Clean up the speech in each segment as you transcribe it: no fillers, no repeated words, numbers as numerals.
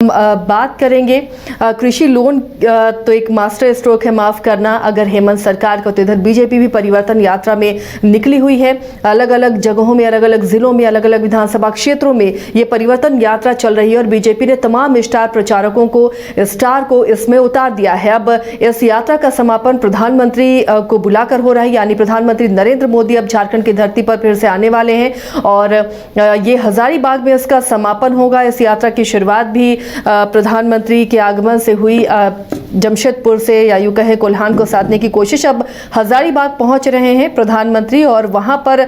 बात करेंगे कृषि लोन तो एक मास्टर स्ट्रोक है, माफ करना अगर हेमंत सरकार का। तो इधर बीजेपी भी परिवर्तन यात्रा में निकली हुई है। अलग अलग जगहों में, अलग अलग जिलों में, अलग अलग विधानसभा क्षेत्रों में ये परिवर्तन यात्रा चल रही है और बीजेपी ने तमाम स्टार प्रचारकों को इसमें उतार दिया है। अब इस यात्रा का समापन प्रधानमंत्री को बुलाकर हो रहा है, यानी प्रधानमंत्री नरेंद्र मोदी अब झारखंड की धरती पर फिर से आने वाले हैं और ये हजारीबाग में इसका समापन होगा। इस यात्रा की शुरुआत भी प्रधानमंत्री के आगमन से हुई। जमशेदपुर से या यूं कहे कोल्हान को साधने की कोशिश। अब हजारीबाग पहुंच रहे हैं प्रधानमंत्री और वहां पर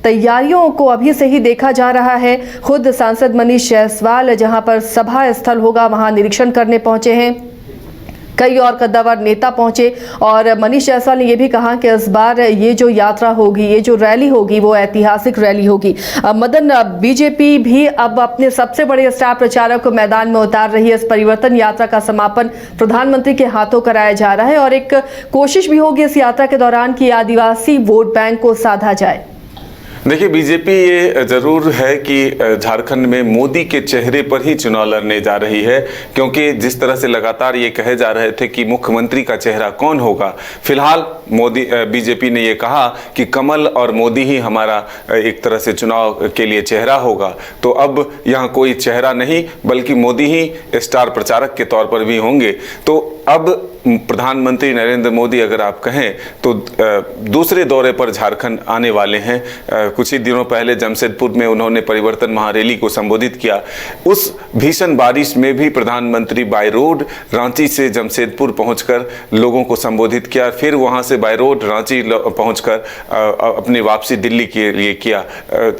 तैयारियों को अभी से ही देखा जा रहा है। खुद सांसद मनीष जायसवाल जहां पर सभा स्थल होगा वहां निरीक्षण करने पहुंचे हैं। कई और कद्दावर नेता पहुंचे और मनीष जायसवाल ने यह भी कहा कि इस बार ये जो यात्रा होगी, ये जो रैली होगी वो ऐतिहासिक रैली होगी। मदन, बीजेपी भी अब अपने सबसे बड़े स्टार प्रचारक को मैदान में उतार रही है। इस परिवर्तन यात्रा का समापन प्रधानमंत्री के हाथों कराया जा रहा है और एक कोशिश भी होगी इस यात्रा के दौरान कि आदिवासी वोट बैंक को साधा जाए। देखिए, बीजेपी ये जरूर है कि झारखंड में मोदी के चेहरे पर ही चुनाव लड़ने जा रही है, क्योंकि जिस तरह से लगातार ये कहे जा रहे थे कि मुख्यमंत्री का चेहरा कौन होगा, फिलहाल बीजेपी ने ये कहा कि कमल और मोदी ही हमारा एक तरह से चुनाव के लिए चेहरा होगा। तो अब यहाँ कोई चेहरा नहीं बल्कि मोदी ही स्टार प्रचारक के तौर पर भी होंगे। तो अब प्रधानमंत्री नरेंद्र मोदी अगर आप कहें तो दूसरे दौरे पर झारखंड आने वाले हैं। कुछ ही दिनों पहले जमशेदपुर में उन्होंने परिवर्तन महारैली को संबोधित किया। उस भीषण बारिश में भी प्रधानमंत्री बाय रोड रांची से जमशेदपुर पहुंचकर लोगों को संबोधित किया, फिर वहां से बाय रोड रांची पहुंचकर अपनी वापसी दिल्ली के लिए किया।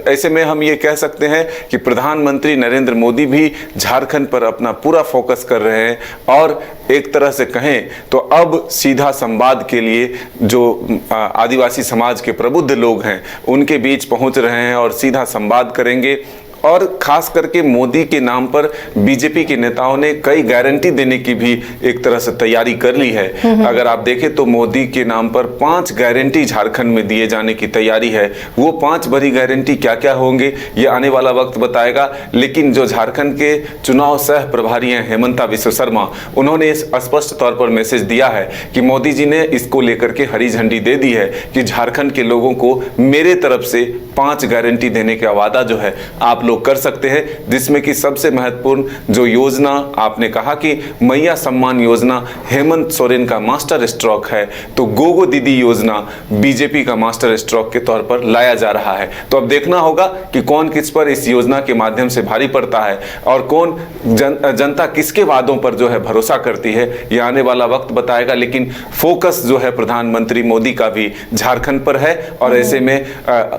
ऐसे में हम ये कह सकते हैं कि प्रधानमंत्री नरेंद्र मोदी भी झारखंड पर अपना पूरा फोकस कर रहे हैं और एक तरह से कहें तो अब सीधा संवाद के लिए जो आदिवासी समाज के प्रबुद्ध लोग हैं उनके बीच पहुंच रहे हैं और सीधा संवाद करेंगे। और खास करके मोदी के नाम पर बीजेपी के नेताओं ने कई गारंटी देने की भी एक तरह से तैयारी कर ली है। अगर आप देखें तो मोदी के नाम पर 5 गारंटी झारखंड में दिए जाने की तैयारी है। वो 5 बड़ी गारंटी क्या क्या होंगे ये आने वाला वक्त बताएगा। लेकिन जो झारखंड के चुनाव सह प्रभारी हैं हेमंता विश्व शर्मा, उन्होंने इस स्पष्ट तौर पर मैसेज दिया है कि मोदी जी ने इसको लेकर के हरी झंडी दे दी है कि झारखंड के लोगों को मेरे तरफ से 5 गारंटी देने का वादा जो है आप लोग कर सकते हैं, जिसमें कि सबसे महत्वपूर्ण जो योजना आपने कहा कि मैया सम्मान योजना हेमंत सोरेन का मास्टर स्ट्रोक है, तो गोगो दीदी योजना बीजेपी का मास्टर स्ट्रोक के तौर पर लाया जा रहा है। तो अब देखना होगा कि कौन किस पर इस योजना के माध्यम से भारी पड़ता है और कौन जनता किसके वादों पर जो है भरोसा करती है, यह आने वाला वक्त बताएगा। लेकिन फोकस जो है प्रधानमंत्री मोदी का भी झारखंड पर है और ऐसे में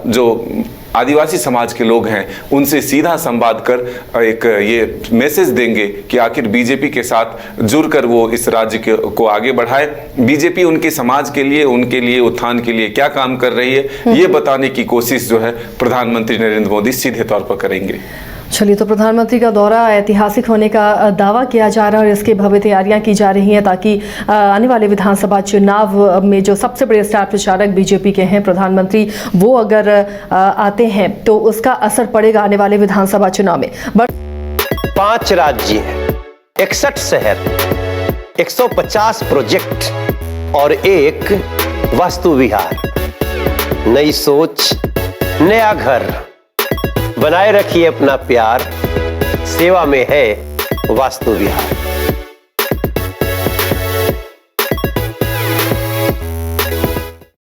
जो आदिवासी समाज के लोग हैं उनसे सीधा संवाद कर एक ये मैसेज देंगे कि आखिर बीजेपी के साथ जुड़कर वो इस राज्य को आगे बढ़ाए। बीजेपी उनके समाज के लिए, उनके लिए उत्थान के लिए क्या काम कर रही है, ये बताने की कोशिश जो है प्रधानमंत्री नरेंद्र मोदी सीधे तौर पर करेंगे। चलिए, तो प्रधानमंत्री का दौरा ऐतिहासिक होने का दावा किया जा रहा है और इसकी भव्य तैयारियां की जा रही हैं ताकि आने वाले विधानसभा चुनाव में जो सबसे बड़े स्टार प्रचारक बीजेपी के हैं प्रधानमंत्री, वो अगर आते हैं तो उसका असर पड़ेगा आने वाले विधानसभा चुनाव में। 5 राज्य, 61 शहर, 150 प्रोजेक्ट और एक वास्तु विहार। नई सोच, नया घर, बनाए रखिए अपना प्यार, सेवा में है वास्तु विहार।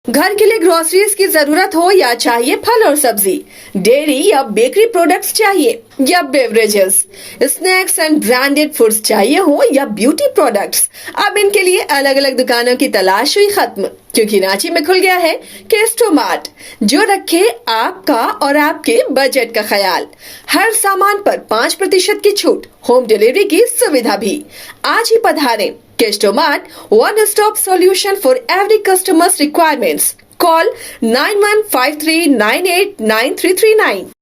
घर के लिए ग्रोसरीज की जरूरत हो या चाहिए फल और सब्जी, डेयरी या बेकरी प्रोडक्ट्स चाहिए या beverages, snacks and branded foods चाहिए हो या ब्यूटी प्रोडक्ट्स, अब इनके लिए अलग अलग दुकानों की तलाश हुई खत्म, क्योंकि रांची में खुल गया है केस्टो मार्ट, जो रखे आपका और आपके बजट का ख्याल। हर सामान पर 5% की छूट, होम डिलीवरी की सुविधा भी। आज ही पधारें Kesto mart, one stop solution for every customer's requirements. Call 9153989339.